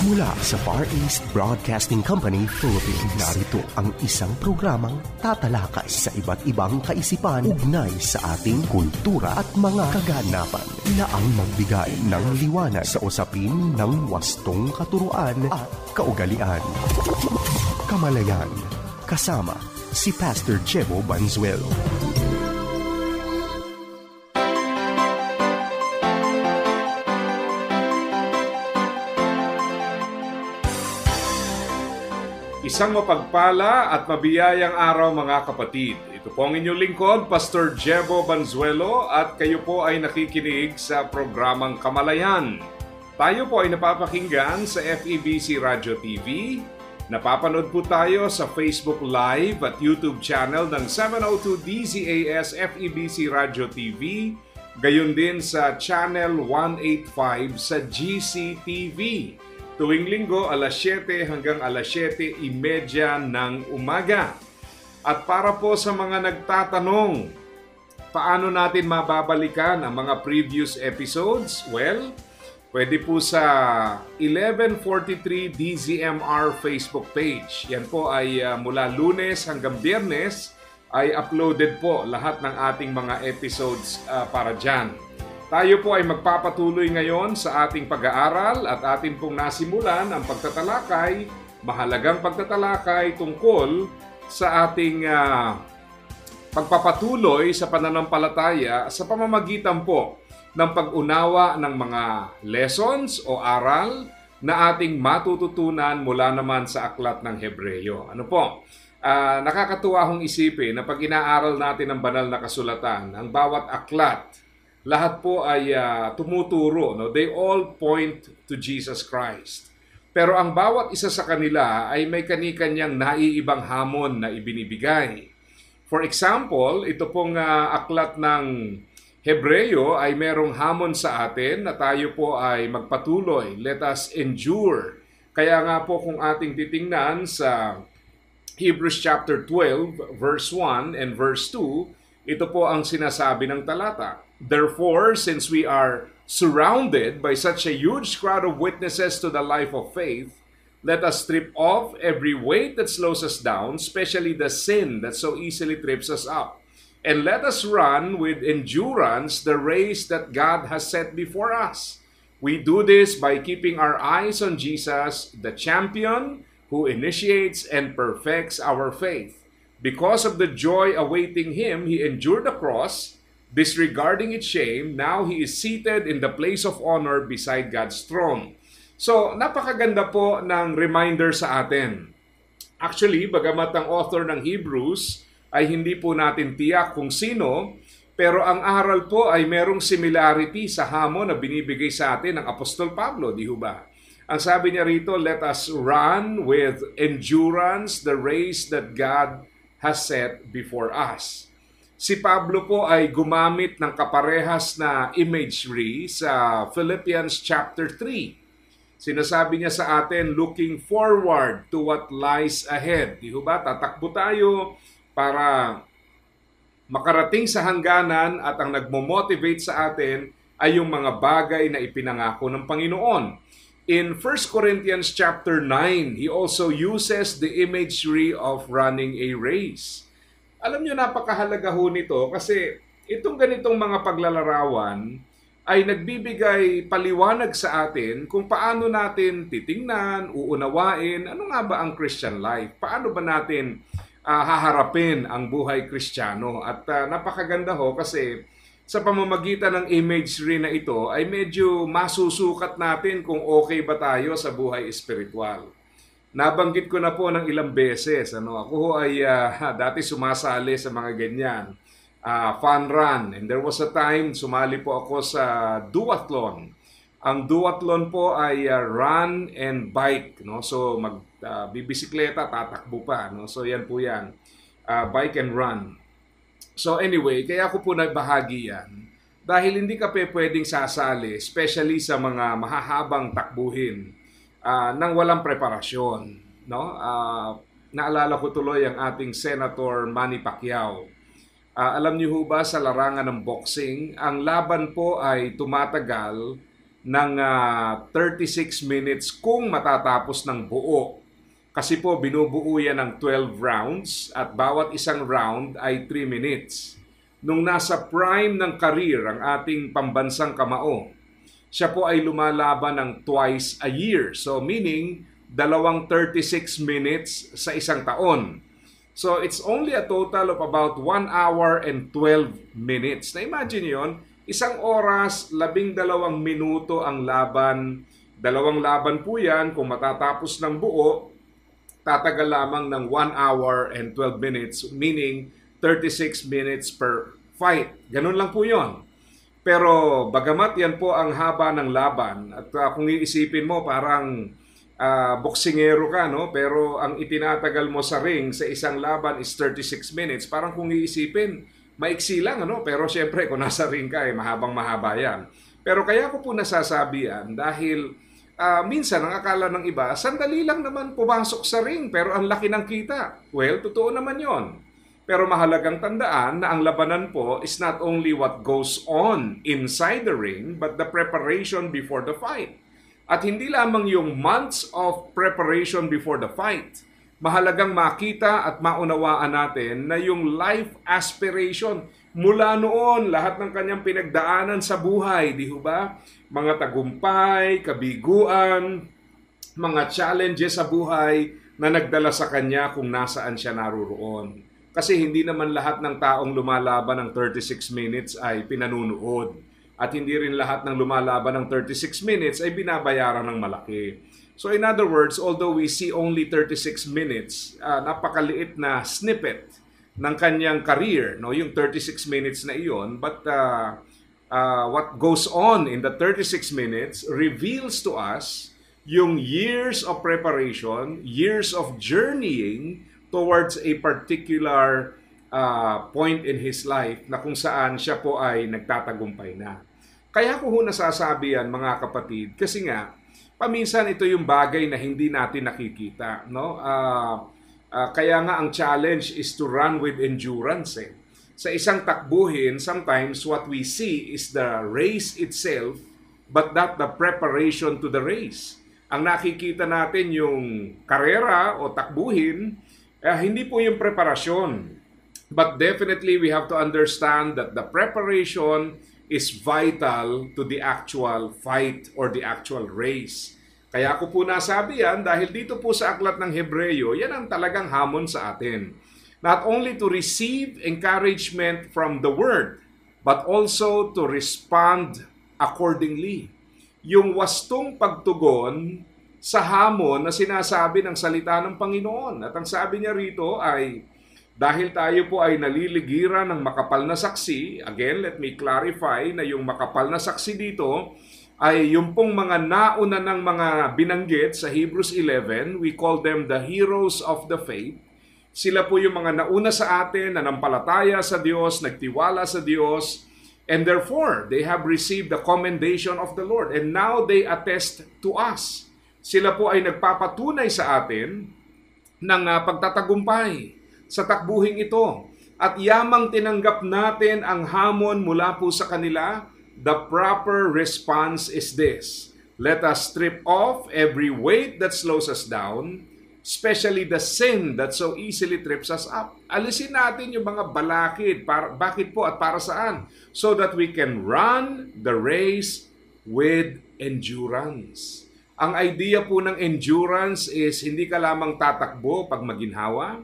Mula sa Far East Broadcasting Company, Philippines, narito ang isang programang tatalakay sa iba't ibang kaisipan ugnay sa ating kultura at mga kaganapan na ang magbigay ng liwanag sa usapin ng wastong katuruan at kaugalian. Kamalayan, kasama si Pastor Jebo Banzuelo. Isang mapagpala at mabiyayang araw mga kapatid. Ito po ang inyong lingkod, Pastor Jebo Banzuelo, at kayo po ay nakikinig sa programang Kamalayan. Tayo po ay napapakinggan sa FEBC Radio TV. Napapanood po tayo sa Facebook Live at YouTube channel ng 702 DZAS FEBC Radio TV. Gayon din sa Channel 185 sa GCTV. Tuwing linggo, alas 7 hanggang alas 7:30 ng umaga. At para po sa mga nagtatanong, paano natin mababalikan ang mga previous episodes? Well, pwede po sa 1143 DZMR Facebook page. Yan po ay mula Lunes hanggang Biyernes ay uploaded po lahat ng ating mga episodes para dyan. Tayo po ay magpapatuloy ngayon sa ating pag-aaral at atin pong nasimulan ang pagtatalakay, mahalagang pagtatalakay tungkol sa ating pagpapatuloy sa pananampalataya sa pamamagitan po ng pag-unawa ng mga lessons o aral na ating matututunan mula naman sa aklat ng Hebreyo. Ano po? Nakakatuwa hong isipin na pag inaaral natin ang banal na kasulatan, ang bawat aklat, lahat po ay tumuturo, no? They all point to Jesus Christ. Pero ang bawat isa sa kanila ay may kani-kanyang naiibang hamon na ibinibigay. For example, ito pong aklat ng Hebreyo ay merong hamon sa atin na tayo po ay magpatuloy. Let us endure. Kaya nga po kung ating titingnan sa Hebrews chapter 12, verse 1 and verse 2, ito po ang sinasabi ng talata. Therefore, since we are surrounded by such a huge crowd of witnesses to the life of faith, let us strip off every weight that slows us down, especially the sin that so easily trips us up. And let us run with endurance the race that God has set before us. We do this by keeping our eyes on Jesus, the champion who initiates and perfects our faith. Because of the joy awaiting him, he endured the cross, disregarding its shame. Now he is seated in the place of honor beside God's throne. So, napakaganda po ng reminder sa atin. Actually, bagamat ang author ng Hebrews ay hindi po natin tiyak kung sino, pero ang aral po ay merong similarity sa hamon na binibigay sa atin ng Apostol Pablo, di ba? Ang sabi niya rito, let us run with endurance the race that God has set before us. Si Pablo po ay gumamit ng kaparehas na imagery sa Philippians chapter 3. Sinasabi niya sa atin, looking forward to what lies ahead. Di ba? Tatakbo tayo para makarating sa hangganan at ang nagmo-motivate sa atin ay yung mga bagay na ipinangako ng Panginoon. In 1 Corinthians chapter 9, he also uses the imagery of running a race. Alam nyo, napakahalaga ho nito kasi itong ganitong mga paglalarawan ay nagbibigay paliwanag sa atin kung paano natin titingnan, uunawain, ano nga ba ang Christian life? Paano ba natin haharapin ang buhay Kristiyano? At napakaganda ho kasi sa pamamagitan ng imagery na ito ay medyo masusukat natin kung okay ba tayo sa buhay espiritual. Nabanggit ko na po ng ilang beses. Ako ho ay dati sumasali sa mga ganyan. Fun run. And there was a time, sumali po ako sa duathlon. Ang duathlon po ay run and bike. No? So bibisikleta, tatakbo pa. No? So yan po yan. Bike and run. So anyway, kaya ako po nagbahagi yan. Dahil hindi ka pwedeng sasali, especially sa mga mahahabang takbuhin, nang walang preparasyon. No? Naalala ko tuloy ang ating Senator Manny Pacquiao. Alam niyo ho ba sa larangan ng boxing, ang laban po ay tumatagal ng 36 minutes kung matatapos ng buo. Kasi po binubuo yan ng 12 rounds at bawat isang round ay 3 minutes. Nung nasa prime ng career ang ating pambansang kamao, siya po ay lumalaban ng twice a year. So meaning, 36 minutes sa isang taon. So it's only a total of about 1 hour and 12 minutes. Na-imagine yon, isang oras, 12 minuto ang laban. 2 laban po yan. Kung matatapos ng buo, tatagal lamang ng 1 hour and 12 minutes, meaning 36 minutes per fight. Ganun lang po yon. Pero bagamat yan po ang haba ng laban, at kung iisipin mo parang boksingero ka, no? Pero ang itinatagal mo sa ring sa isang laban is 36 minutes. Parang kung iisipin, maiksi lang, ano? Pero syempre, kung nasa ring ka, mahabang mahaba yan. Pero kaya ko po nasasabi yan dahil minsan ang akala ng iba, sandali lang naman pumasok sa ring pero ang laki ng kita. Well, totoo naman yon. Pero mahalagang tandaan na ang labanan po is not only what goes on inside the ring, but the preparation before the fight. At hindi lamang yung months of preparation before the fight. Mahalagang makita at maunawaan natin na yung life aspiration mula noon, lahat ng kanyang pinagdaanan sa buhay, di ba? Mga tagumpay, kabiguan, mga challenges sa buhay na nagdala sa kanya kung nasaan siya naruroon. Kasi hindi naman lahat ng taong lumalaban ng 36 minutes ay pinanunood. At hindi rin lahat ng lumalaban ng 36 minutes ay binabayaran ng malaki. So in other words, although we see only 36 minutes, napakaliit na snippet ng kanyang career, no, yung 36 minutes na iyon, but what goes on in the 36 minutes reveals to us yung years of preparation, years of journeying towards a particular point in his life na kung saan siya po ay nagtatagumpay na. Kaya ko nasasabi yan, mga kapatid, kasi nga, paminsan ito yung bagay na hindi natin nakikita. No? Kaya nga ang challenge is to run with endurance. Sa isang takbuhin, sometimes what we see is the race itself, but not the preparation to the race. Ang nakikita natin yung karera o takbuhin, hindi po yung preparasyon. But definitely we have to understand that the preparation is vital to the actual fight or the actual race. Kaya ko po nasabi yan dahil dito po sa aklat ng Hebreyo, yan ang talagang hamon sa atin. Not only to receive encouragement from the Word, but also to respond accordingly. Yung wastong pagtugon sa hamon na sinasabi ng salita ng Panginoon. At ang sabi niya rito ay, dahil tayo po ay naliligiran ng makapal na saksi, again, let me clarify na yung makapal na saksi dito ay yung pong mga nauna ng mga binanggit sa Hebrews 11, we call them the heroes of the faith. Sila po yung mga nauna sa atin, nanampalataya sa Diyos, nagtiwala sa Diyos, and therefore, they have received the commendation of the Lord. And now they attest to us. Sila po ay nagpapatunay sa atin ng pagtatagumpay sa takbuhing ito. At yamang tinanggap natin ang hamon mula po sa kanila, the proper response is this: let us strip off every weight that slows us down, especially the sin that so easily trips us up. Alisin natin yung mga balakid. Bakit po at para saan? So that we can run the race with endurance. Ang idea po ng endurance is hindi ka lamang tatakbo pag maginhawa,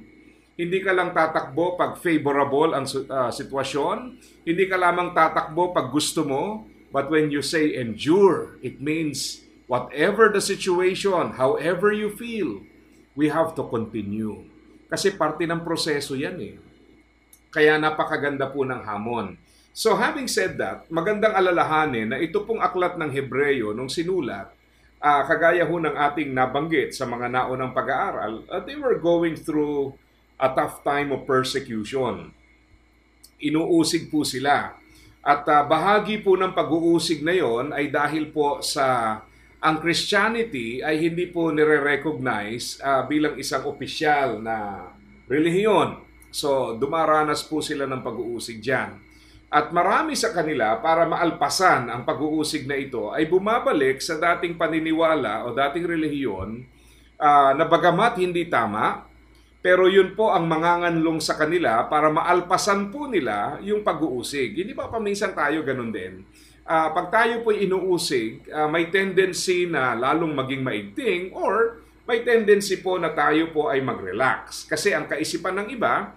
hindi ka lang tatakbo pag favorable ang sitwasyon, hindi ka lamang tatakbo pag gusto mo, but when you say endure, it means whatever the situation, however you feel, we have to continue. Kasi parte ng proseso yan eh. Kaya napakaganda po ng hamon. So having said that, magandang alalahanin na ito pong aklat ng Hebreyo nung sinulat, kagaya ho ng ating nabanggit sa mga naunang pag-aaral, they were going through a tough time of persecution. Inuusig po sila. At bahagi po ng pag-uusig na yon ay dahil po sa ang Christianity ay hindi po nire-recognize bilang isang opisyal na relihiyon. So dumaranas po sila ng pag-uusig dyan. At marami sa kanila, para maalpasan ang pag-uusig na ito, ay bumabalik sa dating paniniwala o dating relihiyon na bagamat hindi tama, pero yun po ang manganganlong sa kanila para maalpasan po nila yung pag-uusig. Hindi ba paminsan tayo ganun din? Pag tayo po inuusig, may tendency na lalong maging maigting or may tendency po na tayo po ay mag-relax. Kasi ang kaisipan ng iba,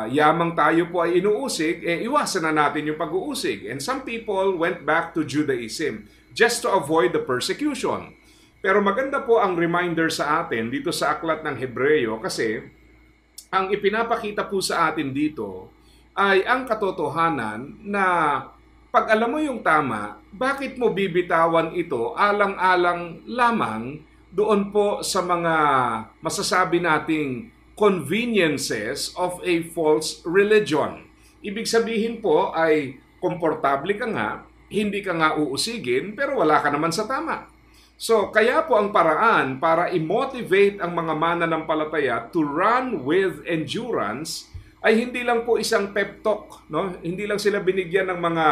yamang tayo po ay inuusig, iwasan na natin yung pag-uusig. And some people went back to Judaism just to avoid the persecution. Pero maganda po ang reminder sa atin dito sa aklat ng Hebreyo kasi ang ipinapakita po sa atin dito ay ang katotohanan na pag alam mo yung tama, bakit mo bibitawan ito alang-alang lamang doon po sa mga masasabi nating conveniences of a false religion. Ibig sabihin po ay komportable ka nga, hindi ka nga uusigin, pero wala ka naman sa tama. So, kaya po ang paraan para i-motivate ang mga mananampalataya to run with endurance ay hindi lang po isang pep talk, no? Hindi lang sila binigyan ng mga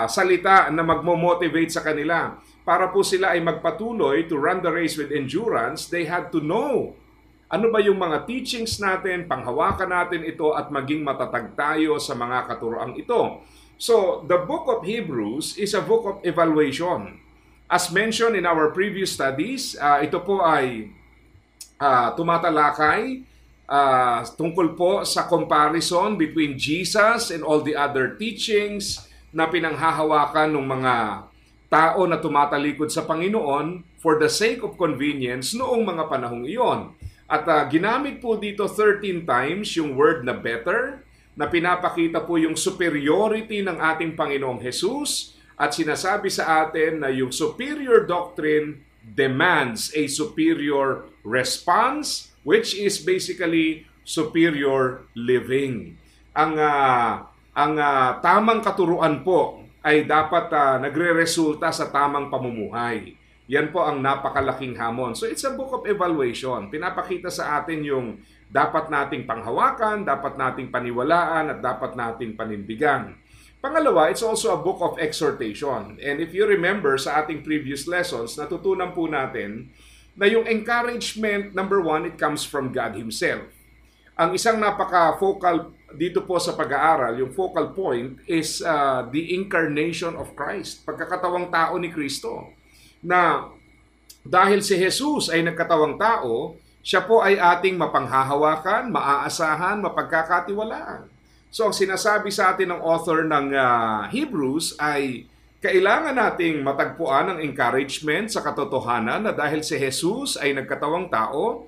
salita na magmo-motivate sa kanila. Para po sila ay magpatuloy to run the race with endurance, they had to know ano ba yung mga teachings natin, panghawakan natin ito at maging matatag tayo sa mga katuroang ito. So, the book of Hebrews is a book of evaluation. As mentioned in our previous studies, ito po ay tumatalakay tungkol po sa comparison between Jesus and all the other teachings na pinanghahawakan ng mga tao na tumatalikod sa Panginoon for the sake of convenience noong mga panahong iyon. At ginamit po dito 13 times yung word na better, na pinapakita po yung superiority ng ating Panginoong Jesus at sinasabi sa atin na yung superior doctrine demands a superior response, which is basically superior living. Ang tamang katuruan po ay dapat nagre-resulta sa tamang pamumuhay. Yan po ang napakalaking hamon. So it's a book of evaluation. Pinapakita sa atin yung dapat nating panghawakan, dapat nating paniwalaan, at dapat nating panindigan. Pangalawa, it's also a book of exhortation. And if you remember sa ating previous lessons, natutunan po natin na yung encouragement, number one, it comes from God Himself. Ang isang napaka-focal dito po sa pag-aaral, yung focal point is the incarnation of Christ, pagkakatawang tao ni Kristo. Na dahil si Jesus ay nagkatawang tao, siya po ay ating mapanghahawakan, maaasahan, mapagkakatiwalaan. So ang sinasabi sa atin ng author ng Hebrews ay kailangan nating matagpuan ang encouragement sa katotohanan na dahil si Jesus ay nagkatawang tao,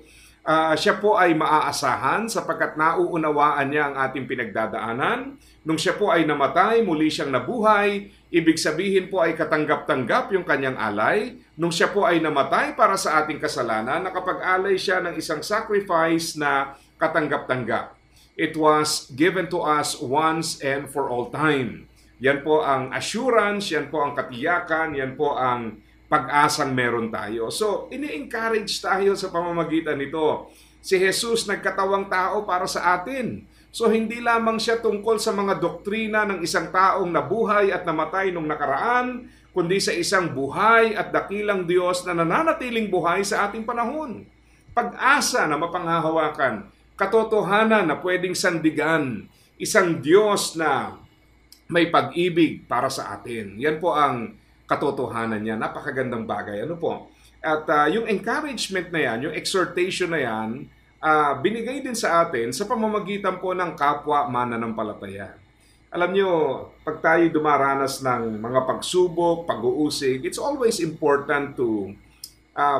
siya po ay maaasahan sapagkat nauunawaan niya ang ating pinagdadaanan. Nung siya po ay namatay, muli siyang nabuhay. Ibig sabihin po ay katanggap-tanggap yung kanyang alay. Nung siya po ay namatay para sa ating kasalanan, nakapag-alay siya ng isang sacrifice na katanggap-tanggap. It was given to us once and for all time. Yan po ang assurance, yan po ang katiyakan, yan po ang pag-asang meron tayo. So, ini-encourage tayo sa pamamagitan nito. Si Jesus nagkatawang tao para sa atin. So, hindi lamang siya tungkol sa mga doktrina ng isang taong nabuhay at namatay nung nakaraan, kundi sa isang buhay at dakilang Diyos na nananatiling buhay sa ating panahon. Pag-asa na mapanghahawakan, katotohanan na pwedeng sandigan, isang Diyos na may pag-ibig para sa atin. Yan po ang katotohanan niya. Napakagandang bagay. Ano po? At yung encouragement na yan, yung exhortation na yan, binigay din sa atin sa pamamagitan po ng kapwa mananampalataya. Alam nyo, pag tayo dumaranas ng mga pagsubok, pag-uusig, it's always important to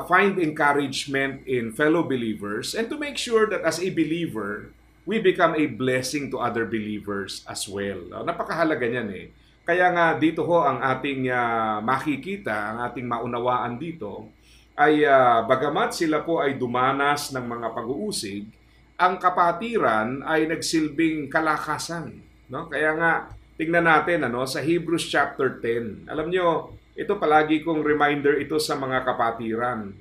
find encouragement in fellow believers and to make sure that as a believer, we become a blessing to other believers as well. Napakahalaga niyan eh. Kaya nga dito ho ang ating makikita, ang ating maunawaan dito, ay bagamat sila po ay dumanas ng mga pag-uusig, ang kapatiran ay nagsilbing kalakasan. No? Kaya nga, tingnan natin sa Hebrews chapter 10. Alam nyo, ito palagi kong reminder ito sa mga kapatiran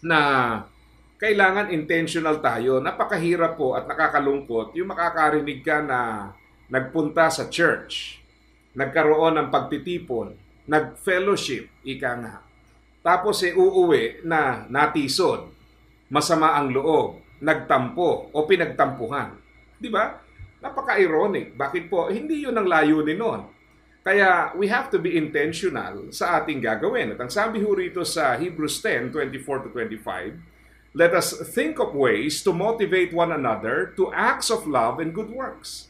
na kailangan intentional tayo. Napakahirap po at nakakalungkot yung makakarinig ka na nagpunta sa church, nagkaroon ng pagtitipon, nag-fellowship, ika nga. Tapos uuwi na natisod, masama ang loob, nagtampo o pinagtampuhan. Di ba? Napaka-ironic. Bakit po? Hindi yun ang layunin nun. Kaya we have to be intentional sa ating gagawin. At ang sabi ho rito sa Hebrews 10:24-25, let us think of ways to motivate one another to acts of love and good works.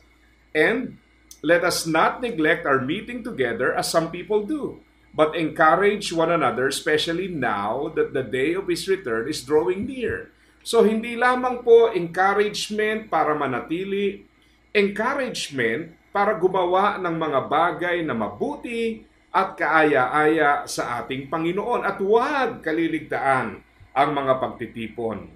And let us not neglect our meeting together as some people do, but encourage one another, especially now that the day of His return is drawing near. So hindi lamang po encouragement para manatili, encouragement para gumawa ng mga bagay na mabuti at kaaya-aya sa ating Panginoon at huwag kaliligtaan ang mga pagtitipon.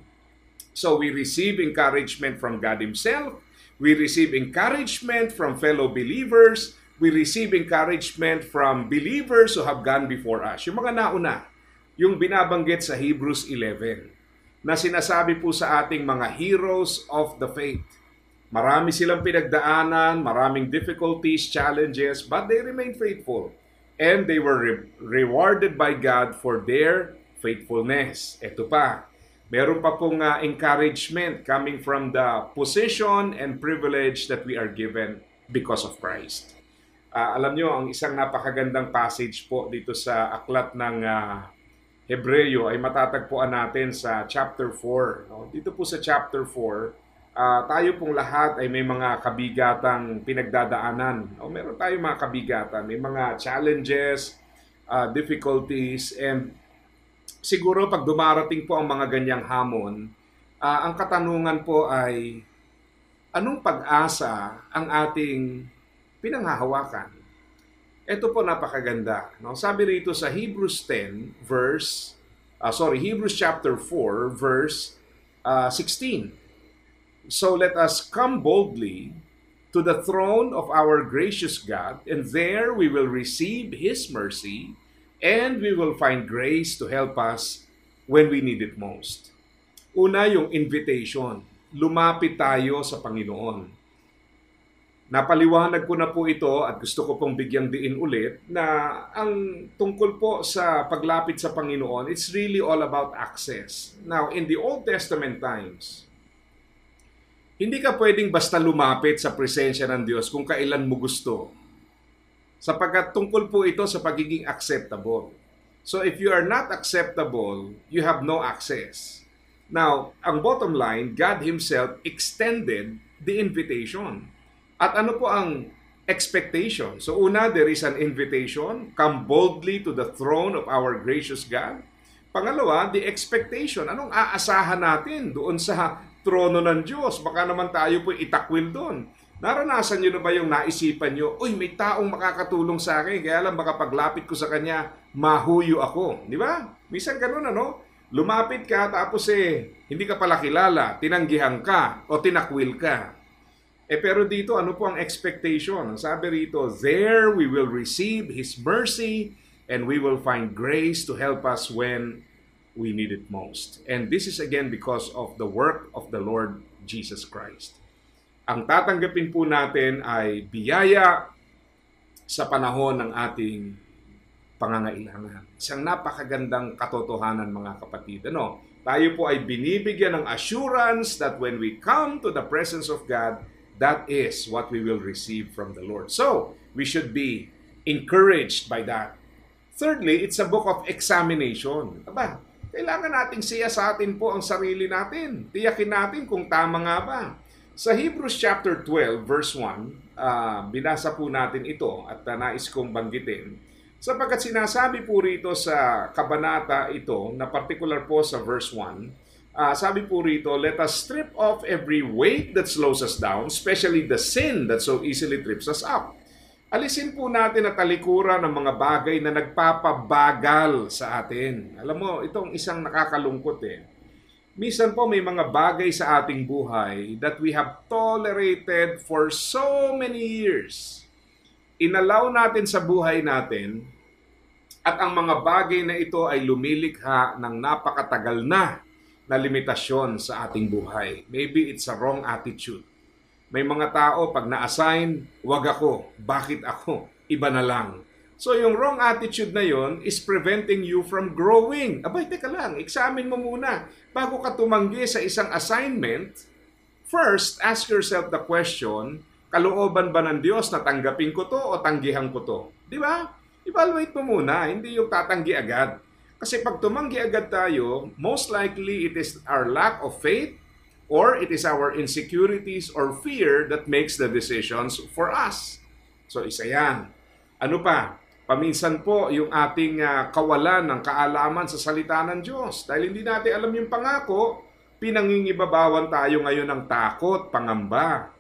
So we receive encouragement from God Himself, we receive encouragement from fellow believers, we receive encouragement from believers who have gone before us. Yung mga nauna, yung binabanggit sa Hebrews 11, na sinasabi po sa ating mga heroes of the faith. Marami silang pinagdaanan, maraming difficulties, challenges, but they remained faithful. And they were rewarded by God for their faithfulness. Ito pa, meron pa pong encouragement coming from the position and privilege that we are given because of Christ. Alam nyo, ang isang napakagandang passage po dito sa aklat ng Hebreo ay matatagpuan natin sa chapter 4. Dito po sa chapter 4, tayo pong lahat ay may mga kabigatang pinagdadaanan. Meron tayong mga kabigatan, may mga challenges, difficulties, and siguro pag dumarating po ang mga ganyang hamon, ang katanungan po ay, anong pag-asa ang ating pinanghahawakan? Ito po napakaganda. Sabi rito sa Hebrews chapter 4, verse 16. So let us come boldly to the throne of our gracious God, and there we will receive His mercy, and we will find grace to help us when we need it most. Una, yung invitation. Lumapit tayo sa Panginoon. Napaliwanag ko na po ito at gusto ko pong bigyang diin ulit na ang tungkol po sa paglapit sa Panginoon, it's really all about access. Now, in the Old Testament times, hindi ka pwedeng basta lumapit sa presensya ng Diyos kung kailan mo gusto. Sapagkat tungkol po ito sa pagiging acceptable. So if you are not acceptable, you have no access. Now, ang bottom line, God Himself extended the invitation. At ano po ang expectation? So una, there is an invitation, come boldly to the throne of our gracious God. Pangalawa, the expectation. Anong aasahan natin doon sa trono ng Diyos? Baka naman tayo po itakwil doon. Naranasan nyo na ba yung naisipan nyo, uy, may taong makakatulong sa akin, kaya lang baka paglapit ko sa kanya, mahuyo ako. Di ba? Minsan ganun, ano? Lumapit ka, tapos hindi ka pala kilala, tinanggihan ka, o tinakwil ka. Pero dito, ano po ang expectation? Sabi rito, there we will receive His mercy and we will find grace to help us when we need it most. And this is again because of the work of the Lord Jesus Christ. Ang tatanggapin po natin ay biyaya sa panahon ng ating pangangailangan. Isang napakagandang katotohanan, mga kapatid. Tayo po ay binibigyan ng assurance that when we come to the presence of God, that is what we will receive from the Lord. So, we should be encouraged by that. Thirdly, it's a book of examination. Kailangan nating siyasatin po ang sarili natin. Tiyakin natin kung tama nga ba. Sa Hebrews chapter 12, verse 1, binasa po natin ito at nais kong banggitin. Sapagkat sinasabi po rito sa kabanata ito, na particular po sa verse 1, sabi po rito, let us strip off every weight that slows us down, especially the sin that so easily trips us up. Alisin po natin at talikuran ng mga bagay na nagpapabagal sa atin. Alam mo, itong isang nakakalungkot Minsan po may mga bagay sa ating buhay that we have tolerated for so many years. Inalaw natin sa buhay natin at ang mga bagay na ito ay lumilikha ng napakatagal na limitasyon sa ating buhay. Maybe it's a wrong attitude. May mga tao, pag na-assign, wag ako. Bakit ako? Iba na lang. So yung wrong attitude na yon is preventing you from growing. Abay, teka lang, examine mo muna. Bago ka tumanggi sa isang assignment, first, ask yourself the question, kalooban ba ng Diyos na tanggapin ko to o tanggihan ko to? Di ba? Evaluate mo muna, hindi yung tatanggi agad. Kasi pag tumanggi agad tayo, most likely it is our lack of faith or it is our insecurities or fear that makes the decisions for us. So isa yan. Ano pa? Paminsan po yung ating kawalan ng kaalaman sa salita ng Diyos. Dahil hindi natin alam yung pangako, pinangingibabawan tayo ngayon ng takot, pangamba.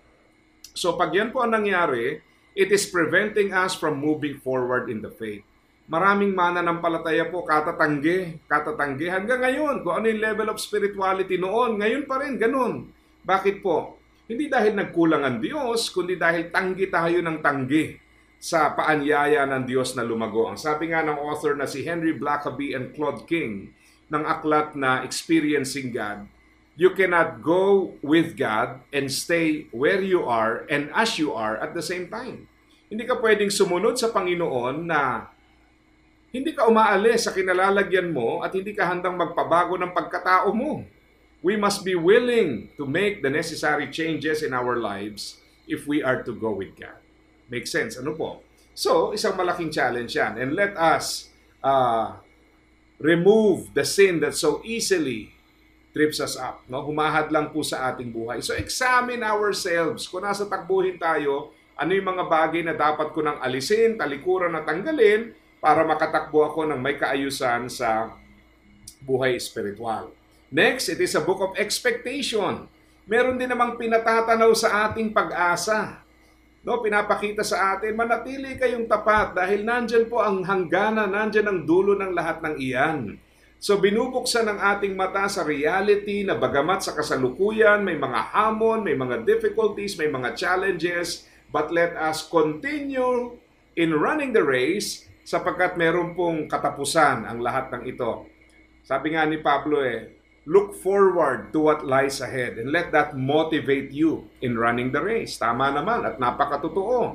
So pag yan po ang nangyari, it is preventing us from moving forward in the faith. Maraming mananampalataya po katatanggi. Hanggang ngayon, kung ano yung level of spirituality noon, ngayon pa rin, ganun. Bakit po? Hindi dahil nagkulang ang Diyos, kundi dahil tanggi tayo ng tanggi sa paanyaya ng Diyos na lumago. Ang sabi nga ng author na si Henry Blackaby and Claude King ng aklat na Experiencing God, you cannot go with God and stay where you are and as you are at the same time. Hindi ka pwedeng sumunod sa Panginoon na hindi ka umaalis sa kinalalagyan mo at hindi ka handang magpabago ng pagkatao mo. We must be willing to make the necessary changes in our lives if we are to go with God. Make sense? Ano po? So, isang malaking challenge yan. And let us remove the sin that so easily trips us up. No? Humahad lang po sa ating buhay. So, examine ourselves. Kung nasa takbuhin tayo, ano yung mga bagay na dapat ko nang alisin, talikuran at tanggalin para makatakbo ako ng may kaayusan sa buhay espiritual. Next, it is a book of expectation. Meron din namang pinatatanaw sa ating pag-asa. No, pinapakita sa atin, manatili kayong tapat dahil nandyan po ang hangganan, nandyan ang dulo ng lahat ng iyan. So binubuksan ng ating mata sa reality na bagamat sa kasalukuyan, may mga hamon, may mga difficulties, may mga challenges, but let us continue in running the race sapagkat meron pong katapusan ang lahat ng ito. Sabi nga ni Pablo look forward to what lies ahead and let that motivate you in running the race. Tama naman at napakatotoo.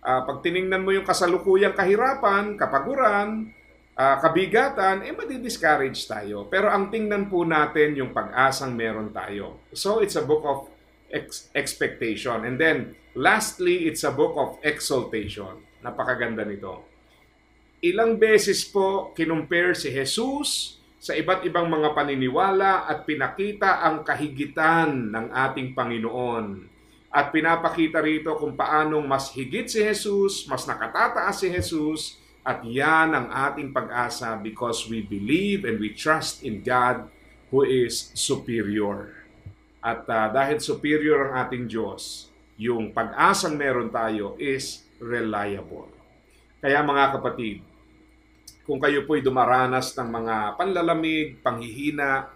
Pag tiningnan mo yung kasalukuyang kahirapan, kapaguran, kabigatan, madi-discourage tayo. Pero ang tingnan po natin yung pag-asang meron tayo. So it's a book of expectation. And then, lastly, it's a book of exaltation. Napakaganda nito. Ilang beses po kinumpare si Jesus sa iba't ibang mga paniniwala at pinakita ang kahigitan ng ating Panginoon. At pinapakita rito kung paanong mas higit si Jesus, mas nakatataas si Jesus, at yan ang ating pag-asa because we believe and we trust in God who is superior. At dahil superior ang ating Diyos, yung pag-asang meron tayo is reliable. Kaya mga kapatid, kung kayo po'y dumaranas ng mga panlalamig, panghihina,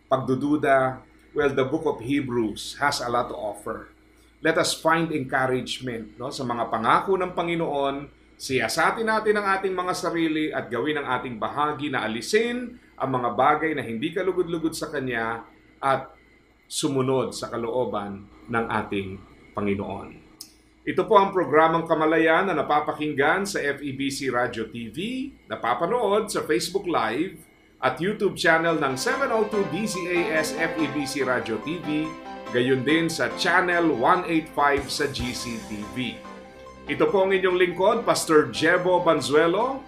pagdududa, well, the book of Hebrews has a lot to offer. Let us find encouragement sa mga pangako ng Panginoon, siyasatin natin ang ating mga sarili at gawin ang ating bahagi na alisin ang mga bagay na hindi kalugod-lugod sa Kanya at sumunod sa kalooban ng ating Panginoon. Ito po ang programang Kamalayan na napapakinggan sa FEBC Radio TV, napapanood sa Facebook Live at YouTube channel ng 702 DZAS FEBC Radio TV, gayon din sa Channel 185 sa GCTV. Ito po ang inyong lingkod, Pastor Jebo Banzuelo,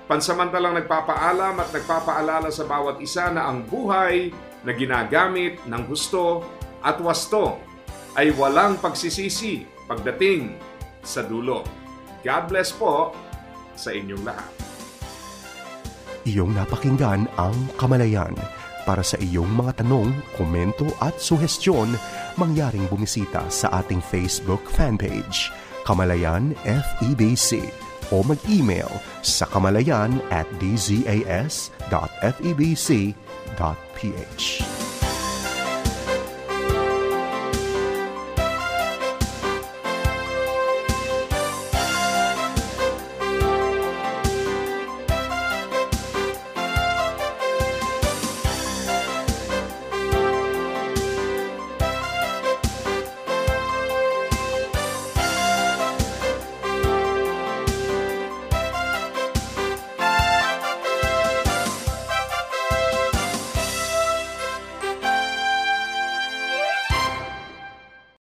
pansamantalang nagpapaalam at nagpapaalala sa bawat isa na ang buhay na ginagamit ng gusto at wasto ay walang pagsisisi pagdating sa dulo. God bless po sa inyong lahat. Iyong napakinggan ang Kamalayan. Para sa iyong mga tanong, komento at suhestyon, mangyaring bumisita sa ating Facebook fanpage, Kamalayan FEBC, o mag-email sa kamalayan@dzas.febc.ph.